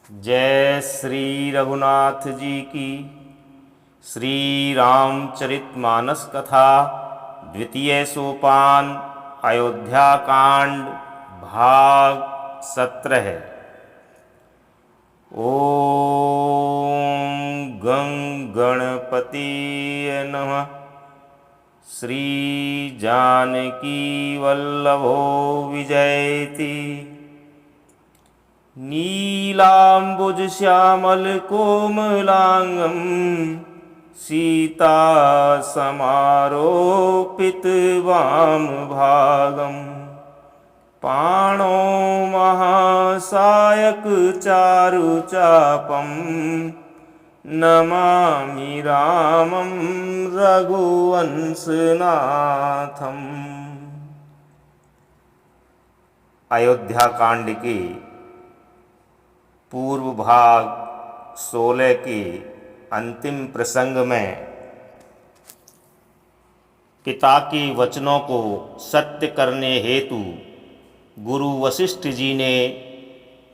जय श्री रघुनाथ जी की। श्री रामचरितमानस कथा द्वितीय सोपान अयोध्या कांड भाग 17। ओम गं गणपतिये नमः। श्री जानकी वल्लभो विजयति। नीलाम्बुज श्यामल कोमलांगं सीता समारोपित वाम भागं पाणौ महासायक चारुचापं नमामि रामं रघुवंशनाथम्। अयोध्या कांड के पूर्व भाग 16 के अंतिम प्रसंग में पिता के वचनों को सत्य करने हेतु गुरु वशिष्ठ जी ने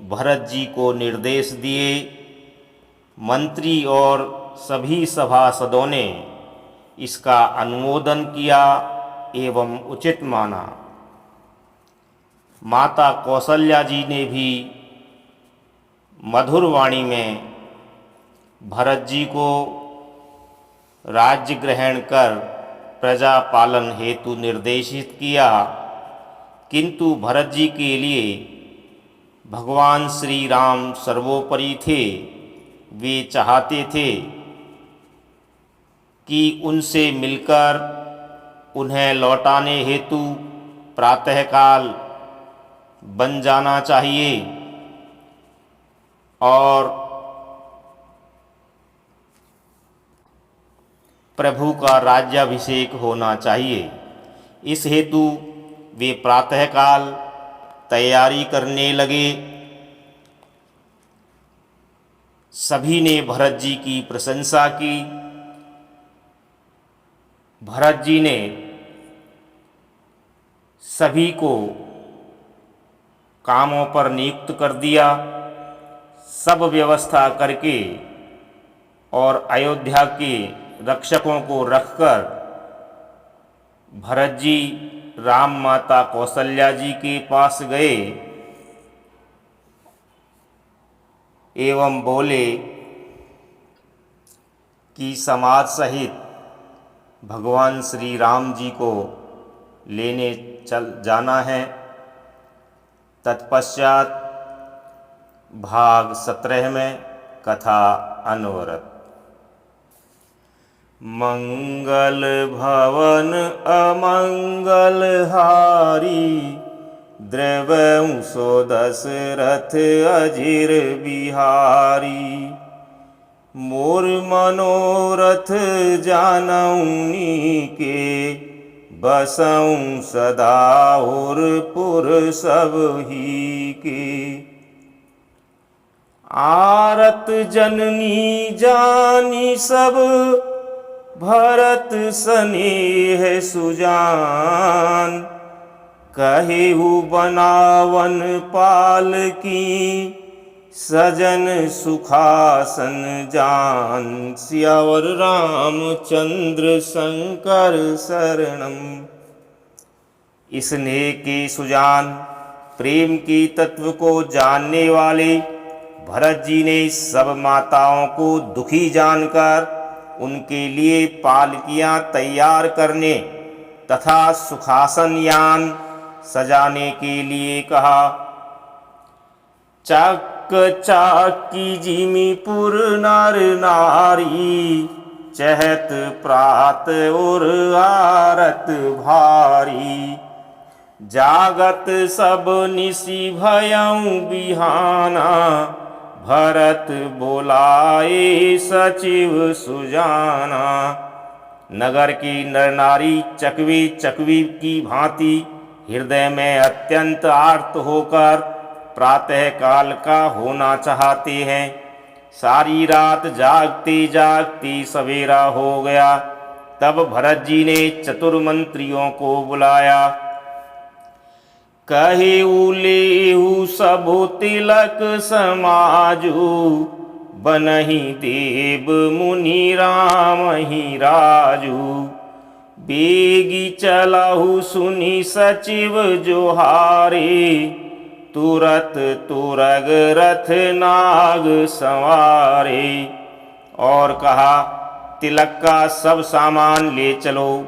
भरत जी को निर्देश दिए। मंत्री और सभी सभासदों ने इसका अनुमोदन किया एवं उचित माना। माता कौसल्या जी ने भी मधुर वाणी में भरत जी को राज्य ग्रहण कर प्रजा पालन हेतु निर्देशित किया, किंतु भरत जी के लिए भगवान श्री राम सर्वोपरि थे। वे चाहते थे कि उनसे मिलकर उन्हें लौटाने हेतु प्रातःकाल बन जाना चाहिए और प्रभु का राज्याभिषेक होना चाहिए। इस हेतु वे प्रातःकाल तैयारी करने लगे। सभी ने भरत जी की प्रशंसा की। भरत जी ने सभी को कामों पर नियुक्त कर दिया। सब व्यवस्था करके और अयोध्या के रक्षकों को रखकर भरत जी राम माता कौसल्या जी के पास गए एवं बोले कि समाज सहित भगवान श्री राम जी को लेने चल जाना है। तत्पश्चात भाग 17 में कथा अनवरत। मंगल भवन अमंगल हारी द्रवं सो दशरथ अजिर बिहारी। मोर मनोरथ जानौनी के बसऊं सदा और पुर सब ही के। आरत जननी जानी सब भरत स्नेह सुजान। कहेहु बनावन पाल की सजन सुखासन जान। सियावर रामचंद्र शंकर शरणम। स्नेह के सुजान प्रेम के तत्व को जानने वाले भरत जी ने सब माताओं को दुखी जानकर उनके लिए पालकियां तैयार करने तथा सुखासन यान सजाने के लिए कहा। चक चाकी जिमीपुर नर नारी चहत प्रात और आरत भारी। जागत सब निशि भयं बिहाना भरत बोलाए सचिव सुजाना। नगर की नर नारी चकवी चकवी की भांति हृदय में अत्यंत आर्त होकर प्रातः काल का होना चाहते हैं। सारी रात जागते जागते सवेरा हो गया। तब भरत जी ने चतुर मंत्रियों को बुलाया। कहे उलेहु सबु तिलक समाजु, बनहि देव मुनि राम ही राजू। बेगी चलहु सुनि सचिव जोहारे, तुरत तुरग रथ नाग संवारे। और कहा, तिलक का सब सामान ले चलो।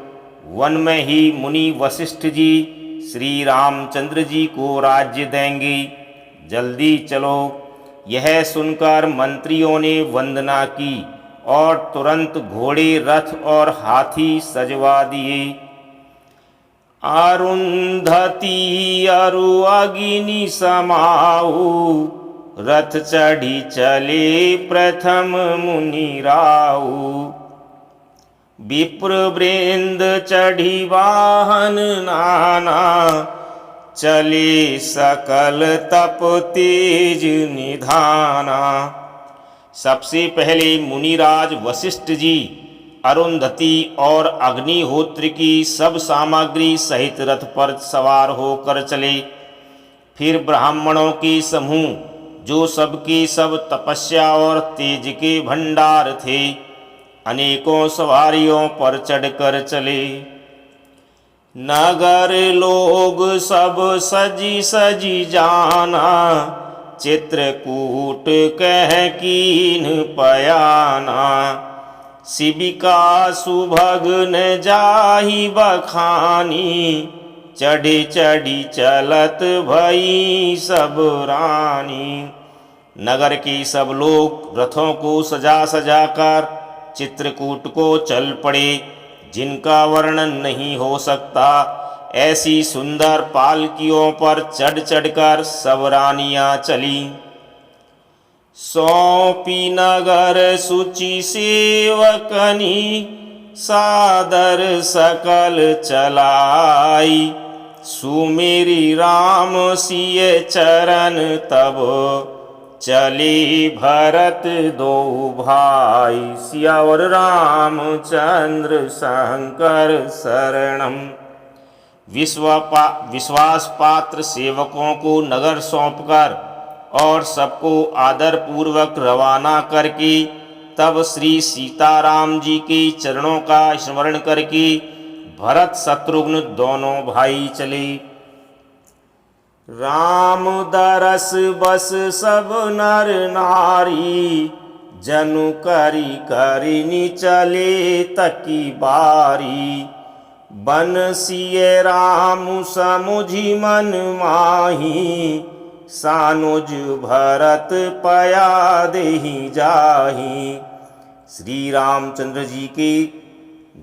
वन में ही मुनि वशिष्ठ जी श्री रामचंद्र जी को राज्य देंगे, जल्दी चलो। यह सुनकर मंत्रियों ने वंदना की और तुरंत घोड़े, रथ और हाथी सजवा दिए। अरुंधति अरु अग्नि समाऊ, रथ चढ़ी चले प्रथम मुनि राऊ। विप्र वृंद चढ़ी वाहन नाना, चले सकल तप तेज निधाना। सबसे पहले मुनिराज वशिष्ठ जी अरुंधति और अग्निहोत्र की सब सामग्री सहित रथ पर सवार होकर चले। फिर ब्राह्मणों के समूह, जो सबके सब तपस्या और तेज के भंडार थे, अनेकों सवारियों पर चढ़कर चले। नगर लोग सब सजी सजी जाना, चित्रकूट कह कीन पयाना। शिविका सुभगन जाहि बखानी, चढ़ी चढ़ी चलत भई सब रानी। नगर के सब लोग रथों को सजा सजा कर चित्रकूट को चल पड़े, जिनका वर्णन नहीं हो सकता। ऐसी सुंदर पालकियों पर चढ़ चढ़कर सब रानियां चली। सौंपी नगर सुचि सेवकनी, सादर सकल चलाई। सुमेरी राम सिय चरण तब, चले भरत दो भाई। सियावर रामचंद्र शंकर शरणम। विश्वास पात्र सेवकों को नगर सौंपकर और सबको आदर पूर्वक रवाना करके, तब श्री सीताराम जी के चरणों का स्मरण करके भरत शत्रुघ्न दोनों भाई चले। राम दरस बस सब नर नारी, जनु करी करिनी चले तकी बारी। बनसिय राम समुझि मन माही, सानुज भरत पया देहि जाही। श्री रामचंद्र जी के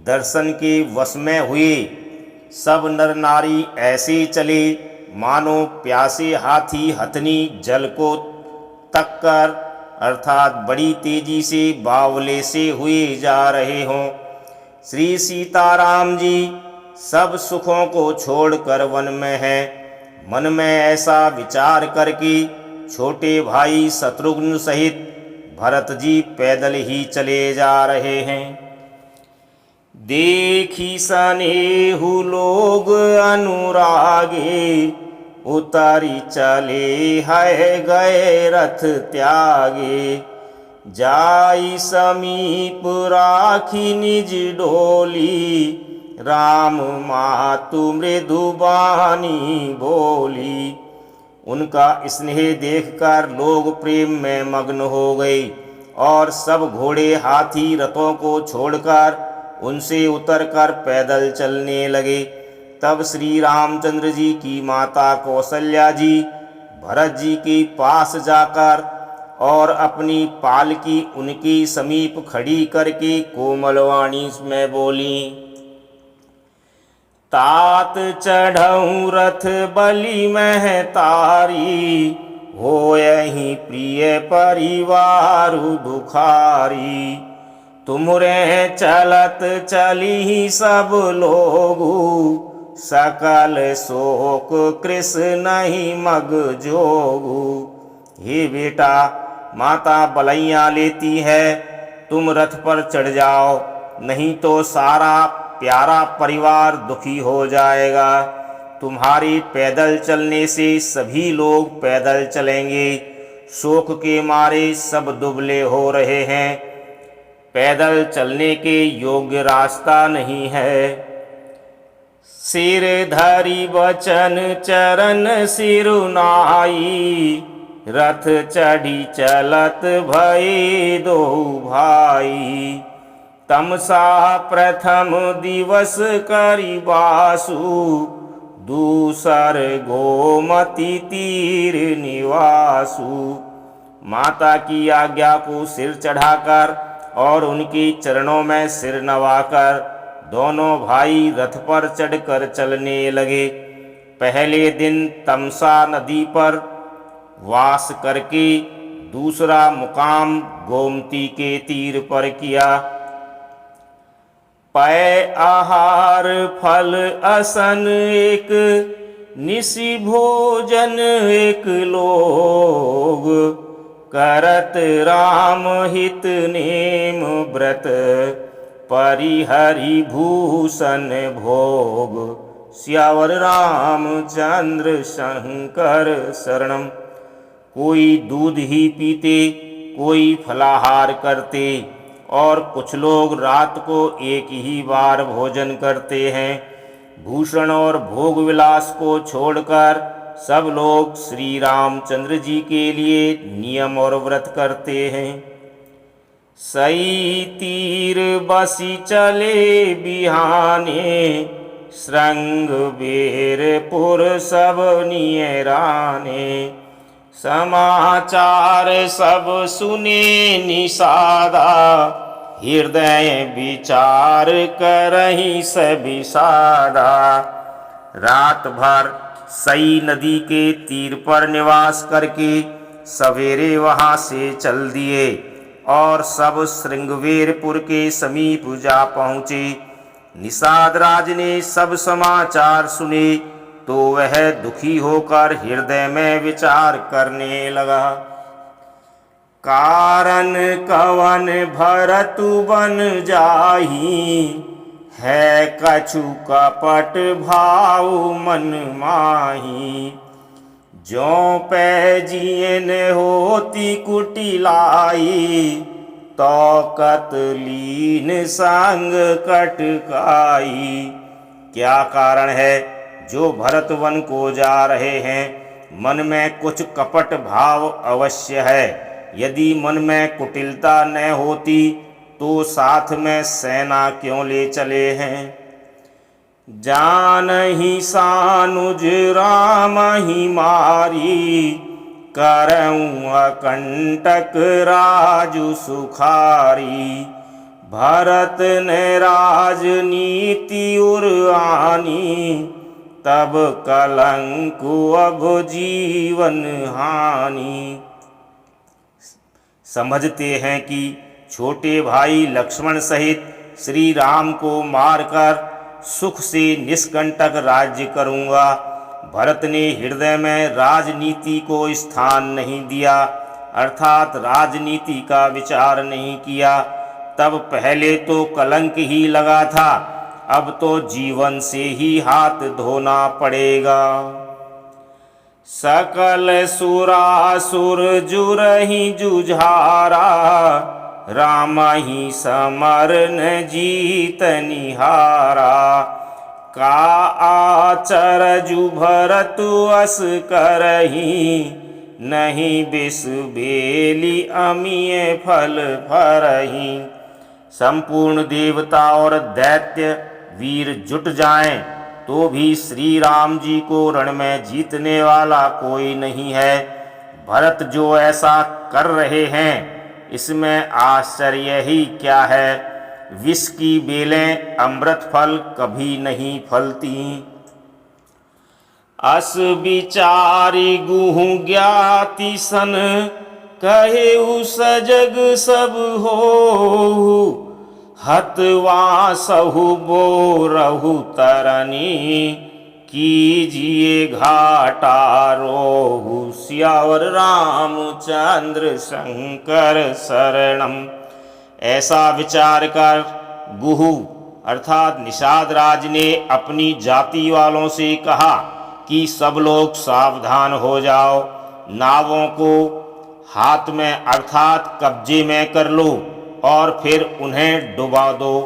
दर्शन के वश में हुए सब नर नारी ऐसे चले मानो प्यासे हाथी हथनी जल को तक कर, अर्थात बड़ी तेजी से बावले से हुए जा रहे हों। श्री सीताराम जी सब सुखों को छोड़कर वन में हैं। मन में ऐसा विचार करके छोटे भाई शत्रुघ्न सहित भरत जी पैदल ही चले जा रहे हैं। देखी सनेहु लोग अनुरागे, उतारी चले है गए रथ त्यागे। जाई समीप राखी निज डोली, राम मातु मृदुबानी बोली। उनका स्नेह देखकर लोग प्रेम में मग्न हो गए और सब घोड़े हाथी रथों को छोड़कर उनसे उतरकर पैदल चलने लगे। तब श्री रामचंद्र जी की माता कौशल्या जी भरत जी के पास जाकर और अपनी पालकी उनकी समीप खड़ी करके कोमलवाणी में बोली। तात चढ़ऊँ रथ बलि मह तारी, होयहि प्रिय परिवार दुखारी। तुमरे चलत चली सब लोगु, सकल शोक कृष्ण ही मग जोगु। हे बेटा, माता बलैया लेती है, तुम रथ पर चढ़ जाओ, नहीं तो सारा प्यारा परिवार दुखी हो जाएगा। तुम्हारे पैदल चलने से सभी लोग पैदल चलेंगे। शोक के मारे सब दुबले हो रहे हैं, पैदल चलने के योग्य रास्ता नहीं है। सिर धरि बचन चरण सिरुनाई, रथ चढ़ी चलत भये दो भाई। तमसा प्रथम दिवस करि बासु, दूसर गोमती तीर निवासु। माता की आज्ञा को सिर चढ़ाकर और उनके चरणों में सिर नवाकर दोनों भाई रथ पर चढ़कर चलने लगे। पहले दिन तमसा नदी पर वास करके दूसरा मुकाम गोमती के तीर पर किया। पय आहार फल असन एक, निशि भोजन एक लोग। करत राम हित नेम व्रत, परिहरि भूषण भोग। सियावर रामचंद्र शंकर शरणम। कोई दूध ही पीते, कोई फलाहार करते और कुछ लोग रात को एक ही बार भोजन करते हैं। भूषण और भोग विलास को छोड़कर सब लोग श्री रामचंद्र जी के लिए नियम और व्रत करते हैं। सई तीर बसी चले बिहाने, श्रृंग बेरपुर सब नियराने। समाचार सब सुने निषादा, हृदय विचार करहि सभी सादा। रात भर सई नदी के तीर पर निवास करके सवेरे वहाँ से चल दिए और सब श्रृंगवेरपुर के समीप जा पहुँचे। निषाद राज ने सब समाचार सुने तो वह दुखी होकर हृदय में विचार करने लगा। कारण कवन भरतु बन जाही, है कछु कपट भाव मन माही। ज्यों पै जियन होती कुटिलाई, तो कतलीन संग कटकाई। क्या कारण है जो भरत वन को जा रहे हैं? मन में कुछ कपट भाव अवश्य है। यदि मन में कुटिलता न होती तो साथ में सेना क्यों ले चले हैं? जानहि सानुज राम ही मारी, करऊँ अकंटक राजु सुखारी। भरत ने राजनीति उर आनी, तब कलंकु अब जीवन हानि। समझते हैं कि छोटे भाई लक्ष्मण सहित श्री राम को मारकर सुख से निष्कंटक राज्य करूँगा। भरत ने हृदय में राजनीति को स्थान नहीं दिया, अर्थात राजनीति का विचार नहीं किया। तब पहले तो कलंक ही लगा था, अब तो जीवन से ही हाथ धोना पड़ेगा। सकल सुरासुर जुरहि जुझारा, राम ही समर न जीत निहारा। का आचरजु भरतु अस करही, नहीं बिस बेली अमीय फल फरही। संपूर्ण देवता और दैत्य वीर जुट जाएं तो भी श्री राम जी को रण में जीतने वाला कोई नहीं है। भरत जो ऐसा कर रहे हैं इसमें आश्चर्य ही क्या है। विष की बेलें अमृत फल कभी नहीं फलती। अस विचारी गुहु ज्ञाति सन, कहे उस जग सब हो। हतवा सहु बोरहु तरनी, कीजिए घाटा रोहु। सियावर रामचंद्र शंकर शरणम। ऐसा विचार कर गुहु अर्थात निषाद राज ने अपनी जाति वालों से कहा, कि सब लोग सावधान हो जाओ, नावों को हाथ में अर्थात कब्जे में कर लो और फिर उन्हें डुबा दो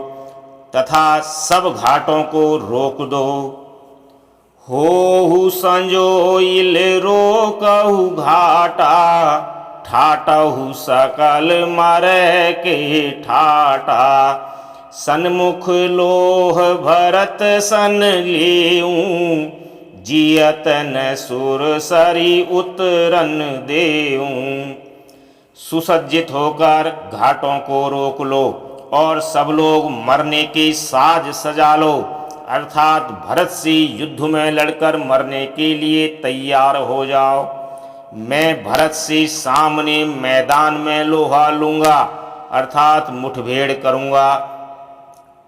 तथा सब घाटों को रोक दो। होहु संजोइल रोकहु घाटा, ठाटहु सकल मरै के ठाटा। सन्मुख लोह भरत सन लेऊं, जियत न सुर सरी उतरन देऊं। सुसज्जित होकर घाटों को रोक लो और सब लोग मरने के साज सजा लो, अर्थात भरत से युद्ध में लड़कर मरने के लिए तैयार हो जाओ। मैं भरत से सामने मैदान में लोहा लूंगा, अर्थात मुठभेड़ करूंगा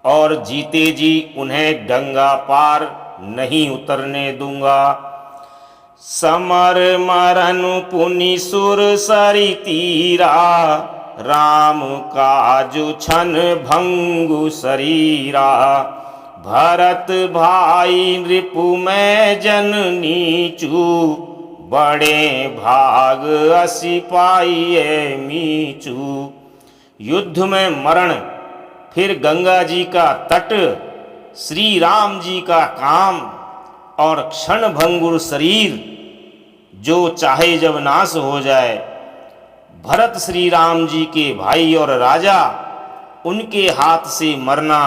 और जीते जी उन्हें गंगा पार नहीं उतरने दूंगा। समर मरन पुनि सुर सरि तीरा, राम काजु छन भंगु शरीरा। भरत भाई नृपु मैं जन नीचू, बड़े भाग असी पाइये मीचू। युद्ध में मरण, फिर गंगा जी का तट, श्री राम जी का काम और क्षण भंगुर शरीर जो चाहे जब नाश हो जाए। भरत श्री राम जी के भाई और राजा, उनके हाथ से मरना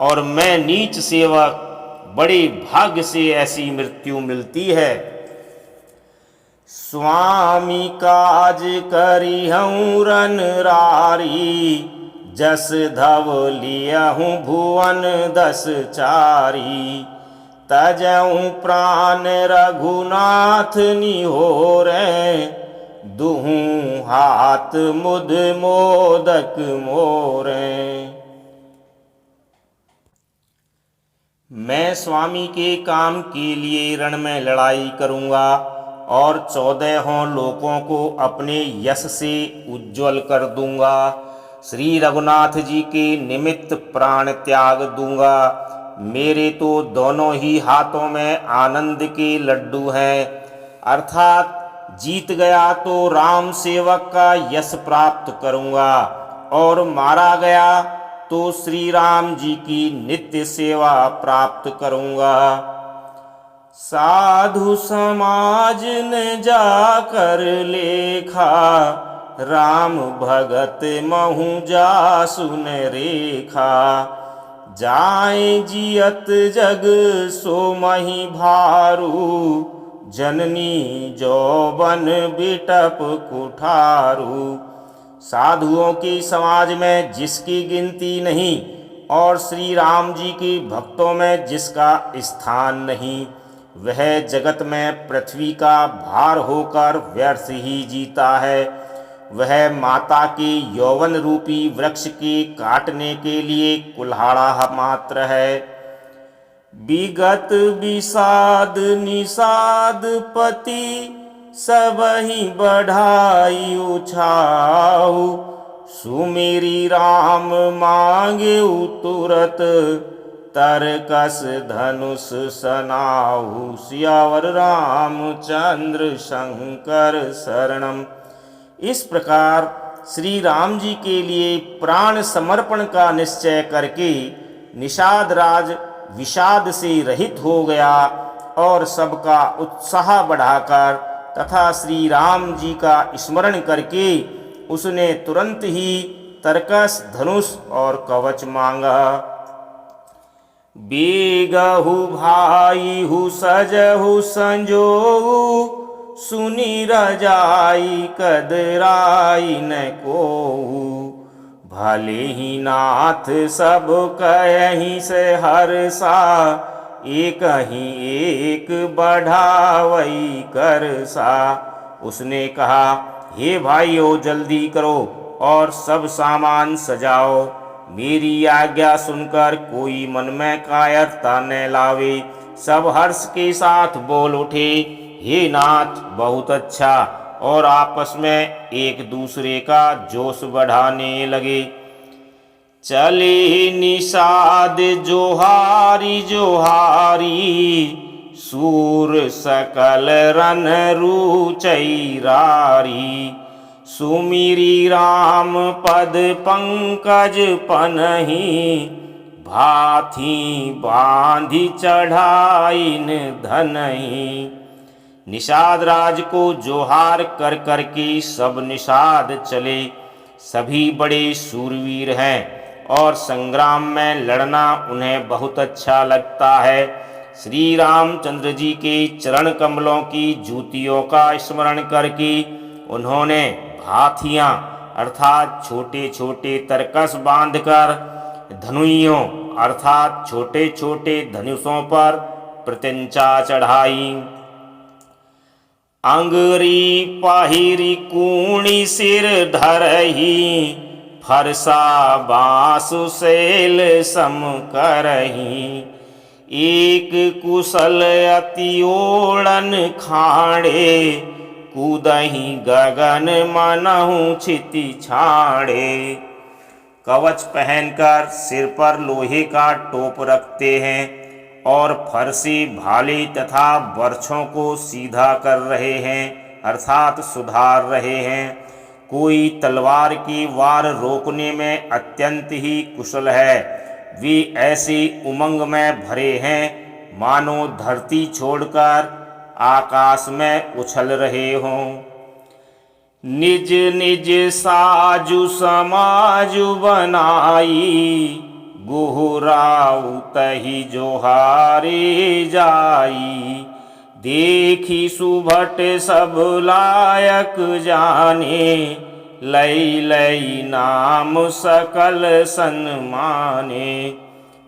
और मैं नीच सेवक, बड़े भाग्य से ऐसी मृत्यु मिलती है। स्वामी काज करिहूँ रन रारी, जस धव लियहूँ भुवन दस चारी। तजऊँ प्राण रघुनाथ निहोरे, दुहूँ हाथ मुद मोदक मोरे। मैं स्वामी के काम के लिए रण में लड़ाई करूँगा और 14 लोकों को अपने यश से उज्ज्वल कर दूंगा। श्री रघुनाथ जी के निमित्त प्राण त्याग दूंगा। मेरे तो दोनों ही हाथों में आनंद के लड्डू हैं, अर्थात जीत गया तो राम सेवक का यश प्राप्त करूंगा और मारा गया तो श्री राम जी की नित्य सेवा प्राप्त करूंगा। साधु समाज ने जाकर लेखा, राम भगत महु जा सुन रेखा। जाए जियत जग सो मही भारू, जननी जो बन बिटप कुठारू। साधुओं के समाज में जिसकी गिनती नहीं और श्री राम जी के भक्तों में जिसका स्थान नहीं, वह जगत में पृथ्वी का भार होकर व्यर्थ ही जीता है। वह माता के यौवन रूपी वृक्ष के काटने के लिए कुल्हाड़ा मात्र है। विगत विषाद निषाद पति, सबहि बढ़ाई उछाऊ। सुमेरी राम मांगे तुरत, तरकस धनुष सनाऊ। सियावर रामचंद्र शंकर शरणम। इस प्रकार श्री राम जी के लिए प्राण समर्पण का निश्चय करके निषाद राज विषाद से रहित हो गया और सबका उत्साह बढ़ाकर तथा श्री राम जी का स्मरण करके उसने तुरंत ही तरकस धनुष और कवच मांगा। बेगहु भाई हु सजहु संजोऊ, सुनी रजाई कदराई न कोऊ। भले ही नाथ सब कहीं से हर्षा, एक ही एक बढ़ावई करसा। उसने कहा, हे भाइयों जल्दी करो और सब सामान सजाओ। मेरी आज्ञा सुनकर कोई मन में कायरता न लावे। सब हर्ष के साथ बोल उठे, हे नाथ बहुत अच्छा, और आपस में एक दूसरे का जोश बढ़ाने लगे। चले निषाद जोहारी जोहारी, सूर सकल रन रुचई रारी। सुमिरी राम पद पंकज पनहि भाथी बांधी चढ़ाइन धनहि। निषाद राज को जोहार कर कर के सब निषाद चले। सभी बड़े शूरवीर हैं और संग्राम में लड़ना उन्हें बहुत अच्छा लगता है। श्री रामचंद्र जी के चरण कमलों की जूतियों का स्मरण करके उन्होंने हाथियां अर्थात छोटे छोटे तरकस बांधकर धनुइयों अर्थात छोटे छोटे धनुषों पर प्रत्यंचा चढ़ाई। अंगरी पाहिरी कूणी सिर धरही फरसा बांसु शैल सम करही। एक कुशल अति ओड़न खाड़े कूदही गगन मनहु छिति छाड़े। कवच पहनकर सिर पर लोहे का टोप रखते हैं और फरसी भाले तथा बर्छों को सीधा कर रहे हैं अर्थात सुधार रहे हैं। कोई तलवार की वार रोकने में अत्यंत ही कुशल है। वे ऐसे उमंग में भरे हैं मानो धरती छोड़कर आकाश में उछल रहे हों। निज निज साजु समाजु बनाई गुहराऊ तही जोहारे जाई। देखी सुभट सब लायक जाने लई लई नाम सकल सन्माने।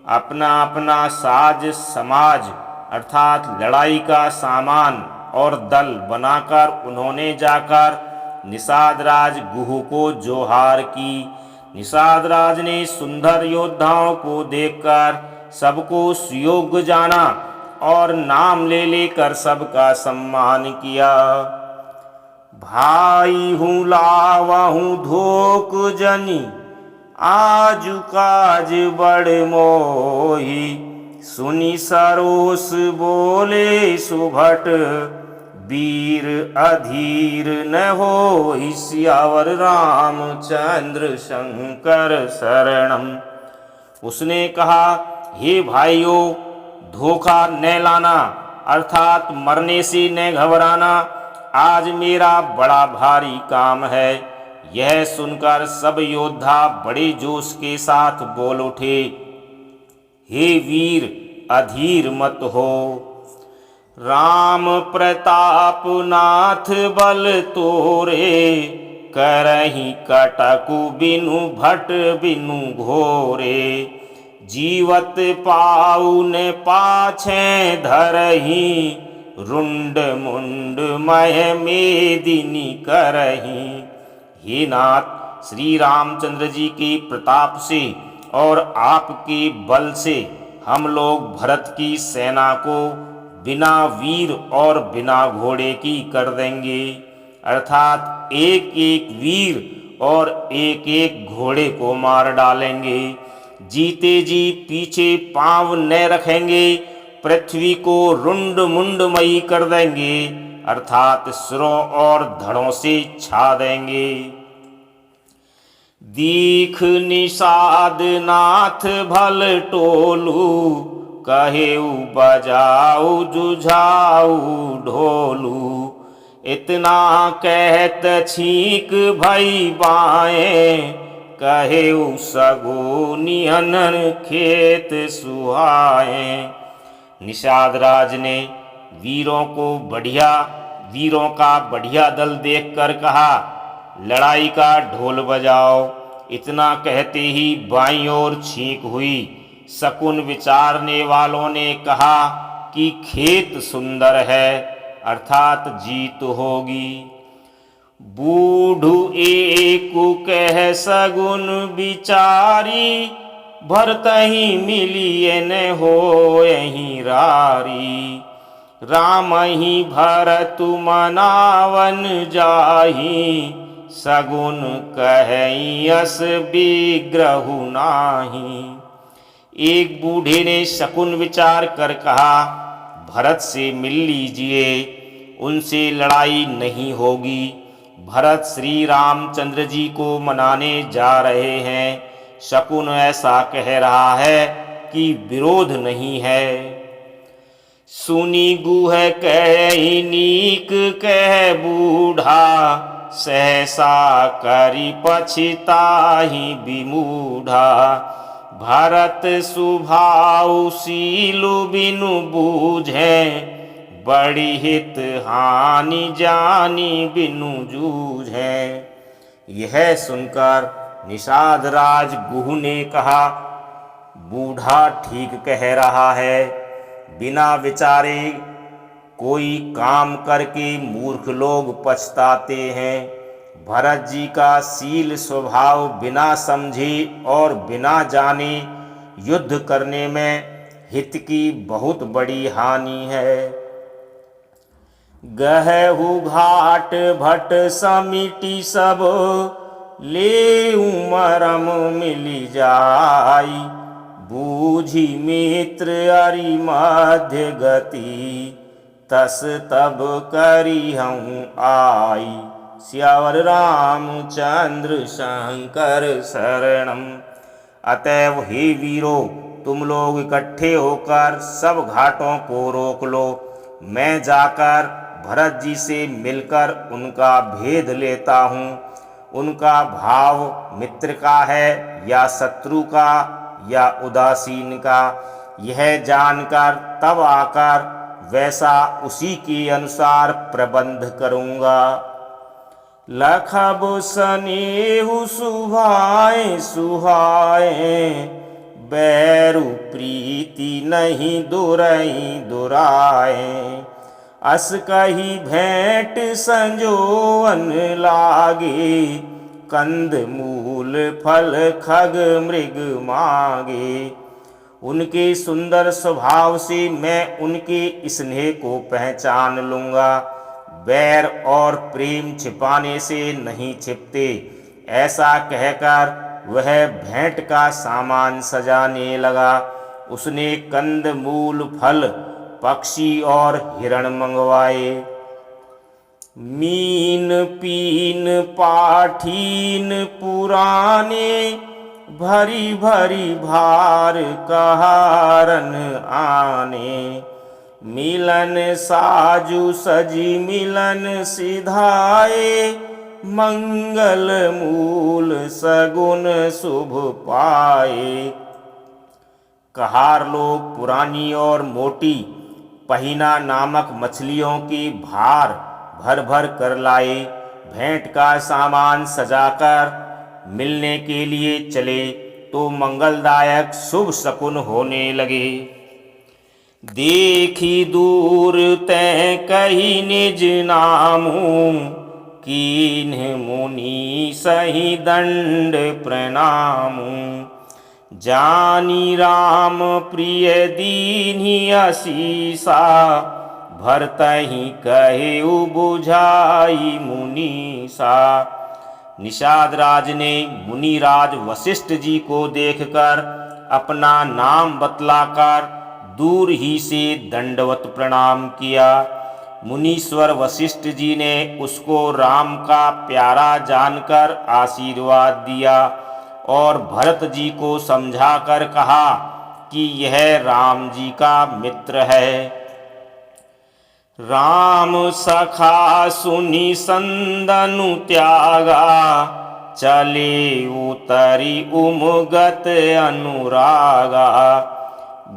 अपना अपना साज समाज अर्थात लड़ाई का सामान और दल बनाकर उन्होंने जाकर निषाद राज गुह को जोहार की। निषाद राज ने सुंदर योद्धाओं को देखकर सबको सुयोग्य जाना और नाम ले लेकर सबका सम्मान किया। भाई हूँ लावहूँ धोक जनी आजु काज बड़ मोही। सुनी सरोस बोले सुभट वीर अधीर न हो। सियावर रामचंद्र शंकर शरणम। उसने कहा, हे भाइयों, धोखा न लाना अर्थात मरने से न घबराना। आज मेरा बड़ा भारी काम है। यह सुनकर सब योद्धा बड़े जोश के साथ बोल उठे, हे वीर अधीर मत हो। राम प्रताप नाथ बल तोरे करही कटकु बिनु भट बिनु घोरे। जीवत पाउन पाछे धरही रुंड मुंड मह मेदिनी करही। हे नाथ, श्री रामचंद्र जी के प्रताप से और आपके बल से हम लोग भरत की सेना को बिना वीर और बिना घोड़े की कर देंगे अर्थात एक एक वीर और एक एक घोड़े को मार डालेंगे। जीते जी पीछे पांव न रखेंगे, पृथ्वी को रुंड मुंडमयी कर देंगे अर्थात सिरों और धड़ों से छा देंगे। दीख निषाद नाथ भल टोलू कहेऊ बजाऊ जुझाऊ ढोलू। इतना कहत छीक भई बाएं कहेऊ सगुनियन खेत सुहाएं। निषाद राज ने वीरों का बढ़िया दल देखकर कहा, लड़ाई का ढोल बजाओ। इतना कहते ही बाईं ओर छींक हुई। शकुन विचारने वालों ने कहा कि खेत सुंदर है अर्थात जीत होगी। बूढ़ू एक कह सगुन विचारी भरतहि मिलिए न हो यहीं रारी। राम ही भरत मनावन जाही सगुन कहि यस विग्रहु नाही। एक बूढ़े ने शकुन विचार कर कहा, भरत से मिल लीजिए, उनसे लड़ाई नहीं होगी। भरत श्री रामचंद्र जी को मनाने जा रहे हैं। शकुन ऐसा कह रहा है कि विरोध नहीं है। सुनी गुह कहि नीक कह बूढ़ा, सहसा करि पछिताहि विमूढ़ा। भरत स्वभाव शील बिनु बूझे, बड़ी हित हानि जानी बिनु जूझे। यह सुनकर निषाद राज गुह ने कहा, बूढ़ा ठीक कह रहा है। बिना विचारे कोई काम करके मूर्ख लोग पछताते हैं। भरत जी का शील स्वभाव बिना समझे और बिना जाने युद्ध करने में हित की बहुत बड़ी हानि है। गहु घाट भट समिति सब, ले मरम मिली जाई। बूझी मित्र अरि मध्य गति, तस तब करी हूँ आई। सियावर रामचंद्र शंकर शरणम। अतएव हे वीरों, तुम लोग इकट्ठे होकर सब घाटों को रोक लो। मैं जाकर भरत जी से मिलकर उनका भेद लेता हूँ। उनका भाव मित्र का है या शत्रु का या उदासीन का, यह जानकर तब आकर वैसा उसी के अनुसार प्रबंध करूँगा। लखब सनेहु सुहाए सुहाए, बैरु प्रीति नहीं दुरई दुराए। अस कही भेंट संजोवन लागे, कंद मूल फल खग मृग मागे। उनके सुंदर स्वभाव से मैं उनके स्नेह को पहचान लूँगा। बैर और प्रेम छिपाने से नहीं छिपते। ऐसा कहकर वह भेंट का सामान सजाने लगा। उसने कंद मूल फल, पक्षी और हिरण मंगवाए। मीन पीन पाठीन पुराने, भरी भरी भार कहारन आने। मिलन साजु सजी मिलन सिधाए, मंगल मूल सगुन शुभ पाए। कहार लोग पुरानी और मोटी पहिना नामक मछलियों की भार भर भर कर लाए। भेंट का सामान सजाकर मिलने के लिए चले तो मंगलदायक शुभ शकुन होने लगे। देखी दूर तै कही निज नामू, कीन्ह मुनि सही दंड प्रणामू। जानी राम प्रिय दीन्हि असीसा, भरतहि कहेउ बुझाई मुनीसा। निषाद राज ने मुनिराज वशिष्ठ जी को देखकर अपना नाम बतलाकर दूर ही से दंडवत प्रणाम किया। मुनीश्वर वशिष्ठ जी ने उसको राम का प्यारा जानकर आशीर्वाद दिया और भरत जी को समझाकर कहा कि यह राम जी का मित्र है। राम सखा सुनि संदनु त्यागा, चले उतरी उमगत अनुरागा।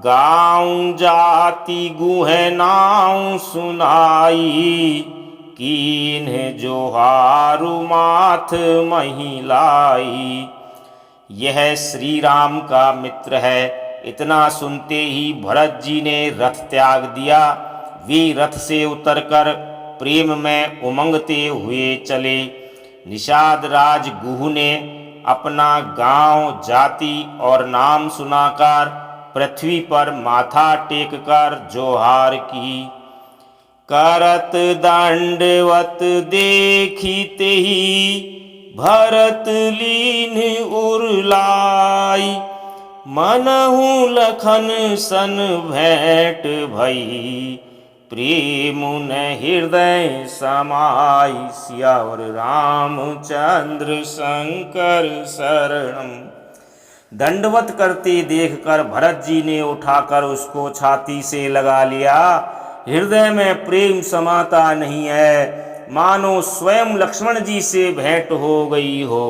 गाँव जाति गुह नाम सुनाई, कीन्ह जोहारु माथ महिलाई। यह श्री राम का मित्र है। इतना सुनते ही भरत जी ने रथ त्याग दिया। वे रथ से उतरकर प्रेम में उमंगते हुए चले। निषाद राज गुह ने अपना गांव, जाति और नाम सुनाकर पृथ्वी पर माथा टेककर जोहार की। करत दंडवत देखिते ही, भरत लीन उरलाई। मनहु लखन सन भेंट भई, प्रेम न हृदय समाई, सियावर रामचंद्र शंकर शरणम। दंडवत करते देखकर भरत जी ने उठाकर उसको छाती से लगा लिया। हृदय में प्रेम समाता नहीं है, मानो स्वयं लक्ष्मण जी से भेंट हो गई हो।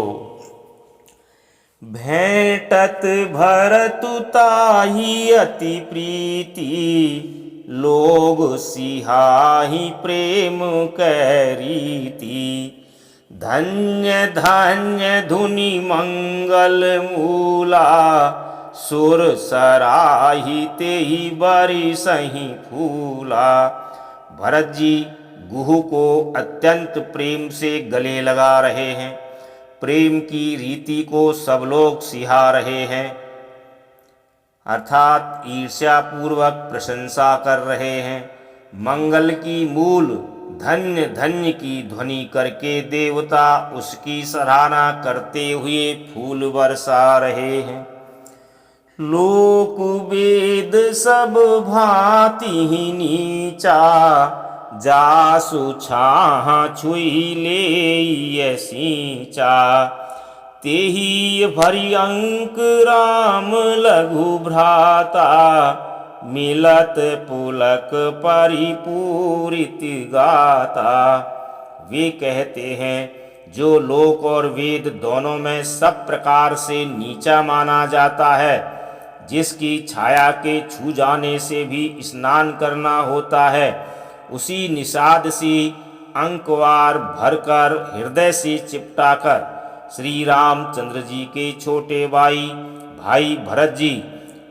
भेंटत भरतु ताहि अति प्रीति, लोग सिहाहि प्रेम कैरीति। धन्य धन्य धुनि मंगल मूला, सुर सराहि तेहि बरिसहि फूला। भरत जी गुहू को अत्यंत प्रेम से गले लगा रहे हैं। प्रेम की रीति को सब लोग सिहा रहे हैं, अर्थात ईर्ष्या पूर्वक प्रशंसा कर रहे हैं। मंगल की मूल धन्य धन्य की ध्वनि करके देवता उसकी सराहना करते हुए फूल बरसा रहे हैं। लोक वेद सब भांति नीचा, जासु छाह छुई ले सींचा। तेहि भरि अंक राम लघु भ्राता, मिलत पुलक परिपूरित गाता। वे कहते हैं जो लोक और वेद दोनों में सब प्रकार से नीचा माना जाता है, जिसकी छाया के छू जाने से भी स्नान करना होता है, उसी निषाद से अंकवार भरकर हृदय से चिपटाकर श्री रामचंद्र जी के छोटे भाई भरत जी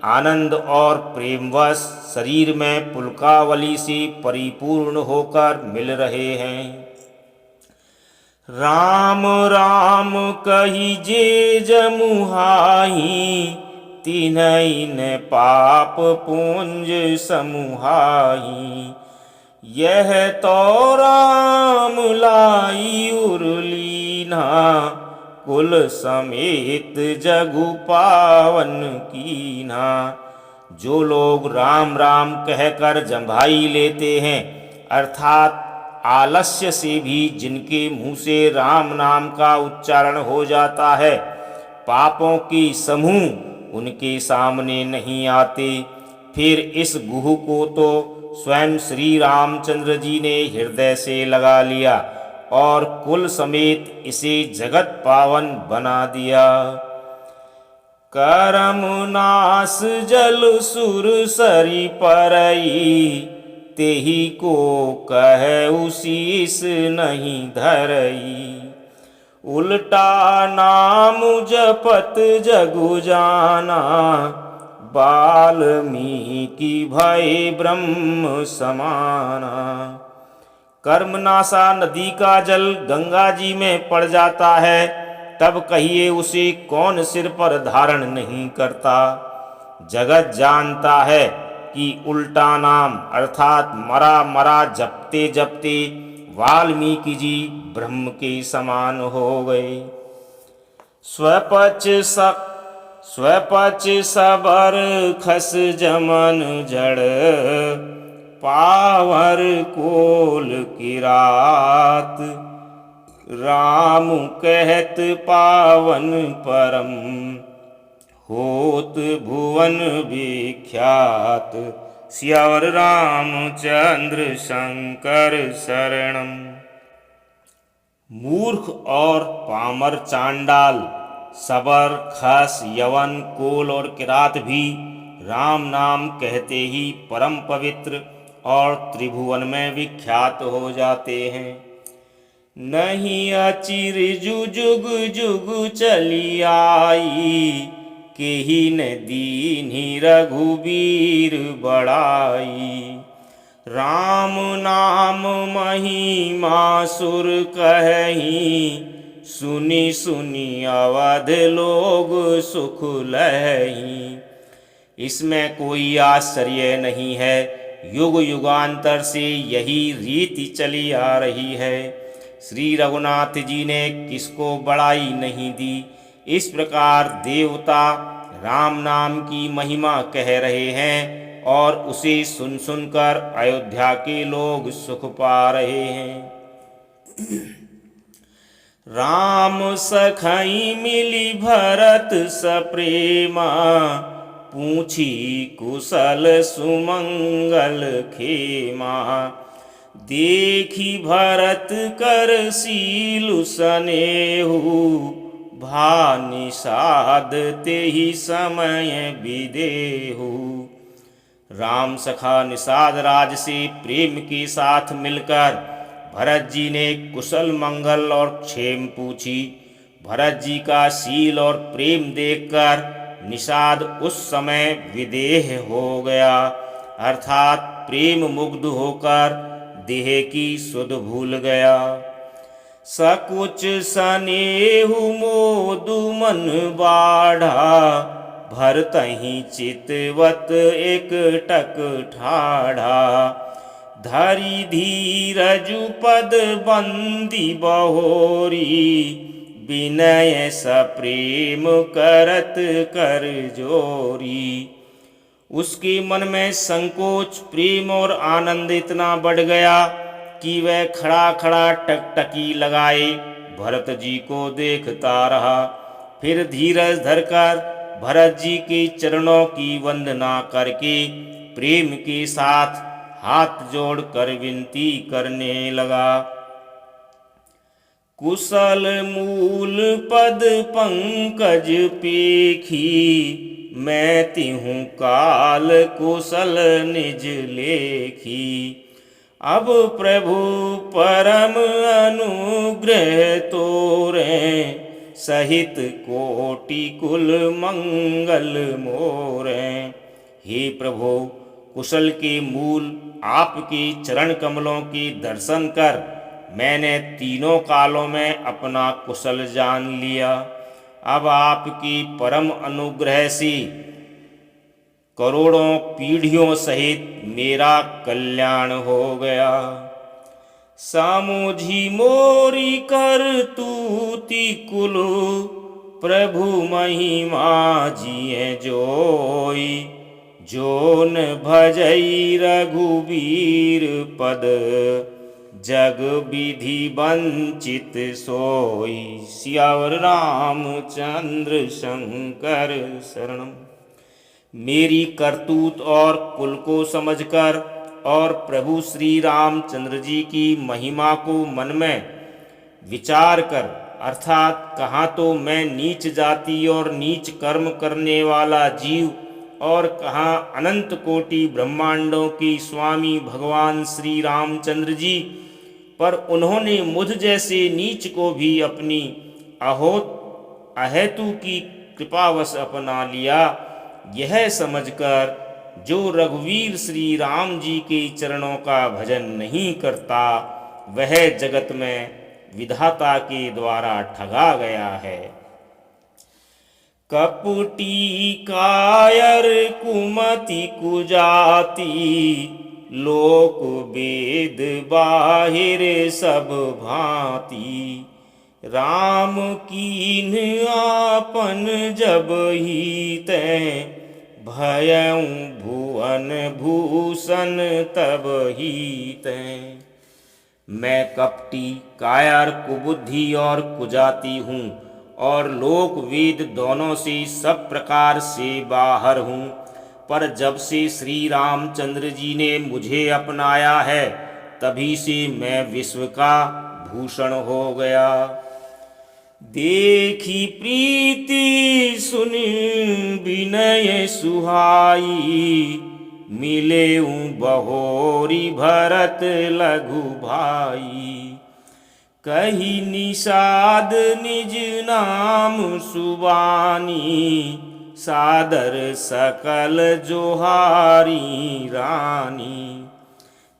आनंद और प्रेमवश शरीर में पुलकावली से परिपूर्ण होकर मिल रहे हैं। राम राम कही जे जमुहाई, तिन्हई न पाप पुंज समुहाई। यह तो राम लाई उरलीना, कुल समेत जगु पावन कीना। जो लोग राम राम कहकर जम्भाई लेते हैं, अर्थात आलस्य से भी जिनके मुंह से राम नाम का उच्चारण हो जाता है, पापों की समूह उनके सामने नहीं आते। फिर इस गुहू को तो स्वयं श्री रामचंद्र जी ने हृदय से लगा लिया और कुल समेत इसे जगत पावन बना दिया। करम नास जल सुर सरी परई, तेहि को कह शीस नहीं धरई। उल्टा नाम जपत जगु जाना, वाल्मीकि भय ब्रह्म समाना। कर्मनाशा नदी का जल गंगा जी में पड़ जाता है, तब कहिए उसे कौन सिर पर धारण नहीं करता। जगत जानता है कि उल्टा नाम अर्थात मरा मरा जपते जपते वाल्मीकि जी ब्रह्म के समान हो गए। स्वपच सबर खस जमन जड़, पावर कोल किरात। राम कहत पावन परम, होत भुवन विख्यात। सियावर रामचंद्र शंकर शरणम। मूर्ख और पामर चांडाल, सबर खस यवन कोल और किरात भी राम नाम कहते ही परम पवित्र और त्रिभुवन में विख्यात हो जाते हैं। नहीं अचिर जुग जुग चली आई, केहि न दीन्हि रघुबीर बड़ाई। राम नाम महिमा सुर कहि, सुनी सुनी अवध लोग सुख लहि। इसमें कोई आश्चर्य नहीं है, युग युगांतर से यही रीति चली आ रही है। श्री रघुनाथ जी ने किसको बड़ाई नहीं दी। इस प्रकार देवता राम नाम की महिमा कह रहे हैं और उसे सुन सुनकर अयोध्या के लोग सुख पा रहे हैं। राम सखई मिली भरत सप्रेमा, पूछी कुशल सुमंगल खेमा। देखी भरत कर सीलु सनेहु, भा निषाद तेहि समय विदेहु। राम सखा निषाद राज से प्रेम के साथ मिलकर भरत जी ने कुशल मंगल और क्षेम पूछी। भरत जी का शील और प्रेम देखकर निषाद उस समय विदेह हो गया, अर्थात प्रेम मुग्ध होकर देह की सुध भूल गया। सकुच सनेहु मोदु मन बाढ़ा, भरतहि चितवत एक टक ठाढ़ा। धरि धीरजु पद बंदी बहोरी, विनय सप्रेम करत कर जोरी। उसके मन में संकोच, प्रेम और आनंद इतना बढ़ गया कि वह खड़ा खड़ा टकटकी लगाए भरत जी को देखता रहा। फिर धीरज धरकर भरत जी के चरणों की वंदना करके प्रेम के साथ हाथ जोड़कर विनती करने लगा। कुशल मूल पद पंकज पेखी, मैं तिहूँ काल कुशल निज लेखी। अब प्रभु परम अनुग्रह तोरे, सहित कोटि कुल मंगल मोरे। हे प्रभु, कुशल के मूल आपके चरण कमलों के दर्शन कर मैंने तीनों कालों में अपना कुशल जान लिया। अब आपकी परम अनुग्रह से करोड़ों पीढ़ियों सहित मेरा कल्याण हो गया। सामुझी मोरी कर तूति कुलु, प्रभु महिमा जिये जोई। जोन भजई रघुबीर पद, जग विधि वंचित सोई। सियावर रामचंद्र शंकर शरणम। मेरी करतूत और कुल को समझकर और प्रभु श्री रामचंद्र जी की महिमा को मन में विचार कर, अर्थात कहाँ तो मैं नीच जाति और नीच कर्म करने वाला जीव और कहाँ अनंत कोटि ब्रह्मांडों के स्वामी भगवान श्री रामचंद्र जी, पर उन्होंने मुझ जैसे नीच को भी अपनी अहेतु की कृपावश अपना लिया। यह समझकर जो रघुवीर श्री राम जी के चरणों का भजन नहीं करता, वह जगत में विधाता के द्वारा ठगा गया है। कपटी कायर कुमति कुजाति, लोक वेद बाहिर सब भांति। राम कीन आपन जब ही तै, भयउ भुवन भूषण तब ही तै। मैं कपटी, कायर, कुबुद्धि और कुजाति हूँ और लोक वेद दोनों से सब प्रकार से बाहर हूँ। पर जब से श्री रामचंद्र जी ने मुझे अपनाया है, तभी से मैं विश्व का भूषण हो गया। देखी प्रीति सुन विनय सुहाई, मिले बहोरी भरत लघु भाई। कही निषाद निज नाम सुबानी, सादर सकल जोहारी रानी।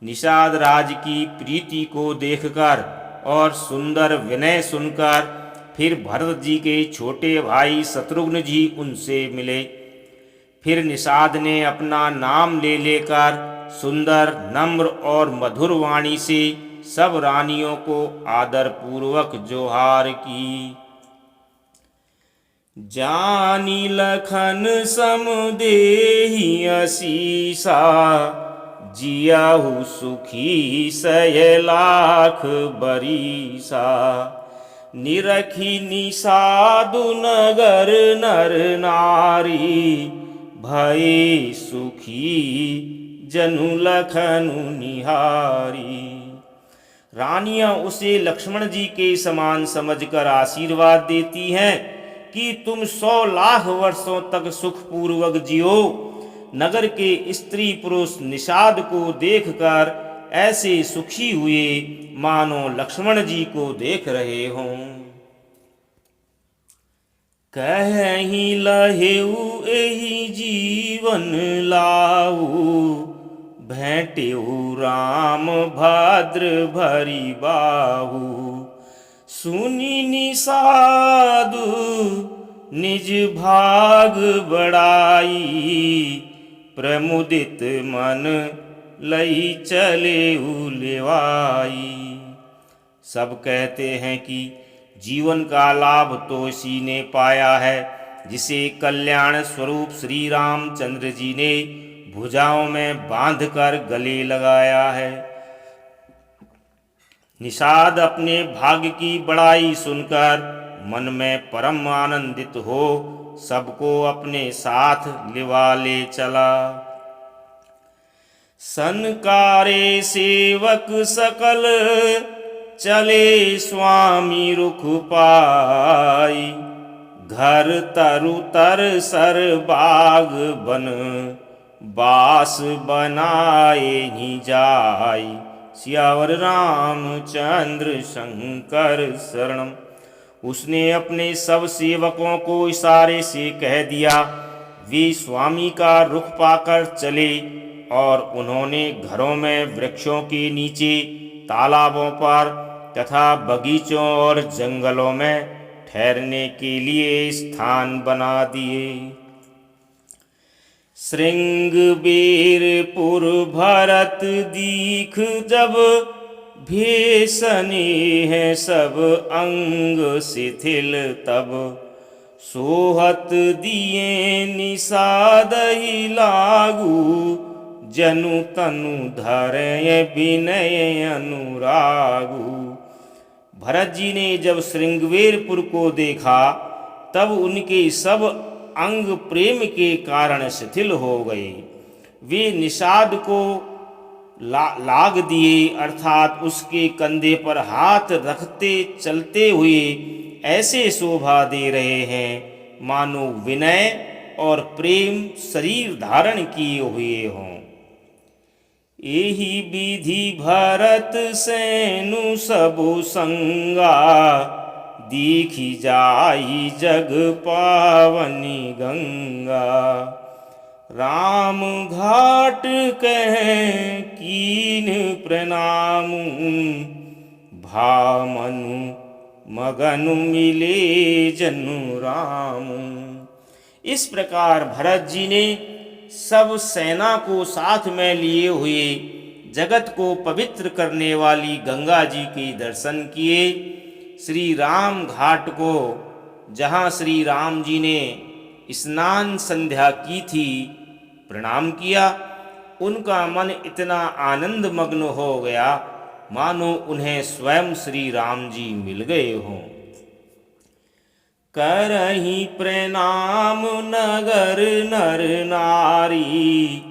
निषाद राज की प्रीति को देखकर और सुंदर विनय सुनकर फिर भरत जी के छोटे भाई शत्रुघ्न जी उनसे मिले। फिर निषाद ने अपना नाम ले लेकर सुंदर, नम्र और मधुर वाणी से सब रानियों को आदर पूर्वक जोहार की। जानी लखन सम देहि असीसा, जियाहु सुखी सय लाख बरीसा। निरखी निषादु नगर नर नारी, भये सुखी जनु लखनु निहारी। रानियां उसे लक्ष्मण जी के समान समझकर आशीर्वाद देती हैं कि तुम 100 लाख वर्षों तक सुखपूर्वक जियो। नगर के स्त्री पुरुष निषाद को देखकर ऐसे सुखी हुए मानो लक्ष्मण जी को देख रहे हों। कहीं लहेऊ एहि जीवन लाऊ, भेंटेऊ राम भद्र भरी बाहू। सुनी निषादु निज भाग बड़ाई, प्रमुदित मन लई चले उलेवाई। सब कहते हैं कि जीवन का लाभ तो इसी ने पाया है जिसे कल्याण स्वरूप श्री रामचंद्र जी ने भुजाओं में बांधकर गले लगाया है। निषाद अपने भाग्य की बड़ाई सुनकर मन में परम आनंदित हो सबको अपने साथ लिवा ले चला। सनकारे सेवक सकल, चले स्वामी रुख पाई। घर तरु तर सर बाग बन, बास बनाए ही जाई। सियावर रामचंद्र शंकर शरणम। उसने अपने सब सेवकों को इशारे से कह दिया। वे स्वामी का रुख पाकर चले और उन्होंने घरों में, वृक्षों के नीचे, तालाबों पर तथा बगीचों और जंगलों में ठहरने के लिए स्थान बना दिए। श्रृंगबेरपुर भरत दीख जब, भेषने हैं सब अंग शिथिल तब। सोहत दिए निषाद ही लागू, जनु तनु धरे विनय अनुरागु। भरत जी ने जब श्रृंगवेरपुर को देखा तब उनके सब अंग प्रेम के कारण शिथिल हो गए। वे निषाद को लाग दिए, अर्थात उसके कंधे पर हाथ रखते चलते हुए ऐसे शोभा दे रहे हैं मानो विनय और प्रेम शरीर धारण किए हुए हों। एहि विधि भरत सेनु सबु संगा, दीखी जाई जग पावनी गंगा। राम घाट कहें कीन प्रणाम, भामनु मगनु मिले जनु राम। इस प्रकार भरत जी ने सब सेना को साथ में लिए हुए जगत को पवित्र करने वाली गंगा जी के दर्शन किए। श्री राम घाट को, जहाँ श्री राम जी ने स्नान संध्या की थी, प्रणाम किया। उनका मन इतना आनंद मग्न हो गया मानो उन्हें स्वयं श्री राम जी मिल गए हों। करहि प्रणाम नगर नर नारी,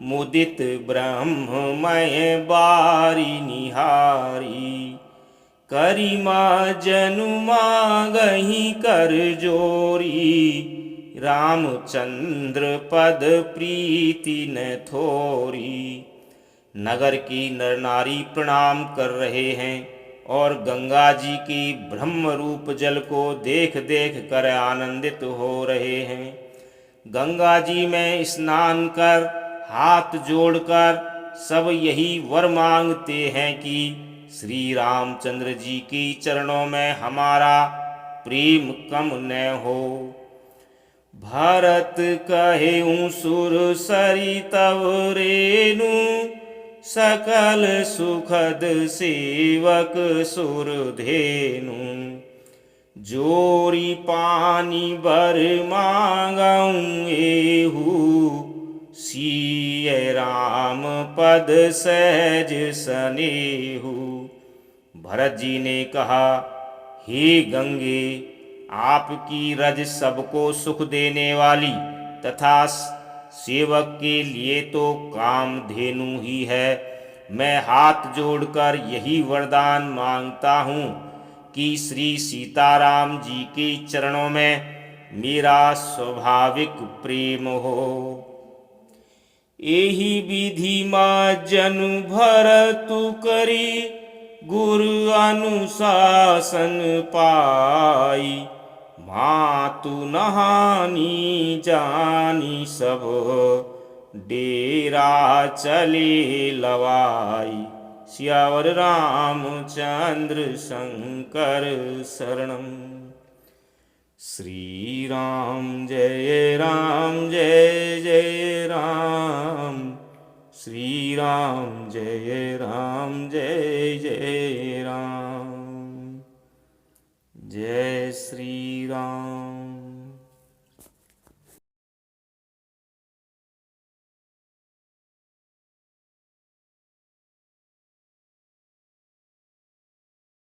मुदित ब्रह्ममय बारी निहारी। करिमा जनु मागहि कर जोरी, रामचंद्र पद प्रीति न थोरी। नगर की नर नारी प्रणाम कर रहे हैं और गंगा जी की ब्रह्म रूप जल को देख देख कर आनंदित हो रहे हैं। गंगा जी में स्नान कर, हाथ जोड़कर सब यही वर मांगते हैं कि श्री रामचंद्र जी के चरणों में हमारा प्रेम कम न हो। भरत कहेउ सुर सरी तव रेनु, सकल सुखद सेवक सुर धेनु। जोरी पानी बर मांगऊं एहू, सिय राम पद सहज सनेहू। भरत जी ने कहा, हे गंगे, आपकी रज सबको सुख देने वाली तथा सेवक के लिए तो कामधेनु ही है। मैं हाथ जोड़कर यही वरदान मांगता हूँ कि श्री सीताराम जी के चरणों में मेरा स्वाभाविक प्रेम हो। एही विधि माँ जनु भरतु करी, गुरु अनुशासन पाई। मातु नहानी जानी सब, डेरा चले लवाई। सियावर रामचंद्र शंकर शरणम। श्री राम जय जय राम, श्री राम जय जय राम। जय श्री राम।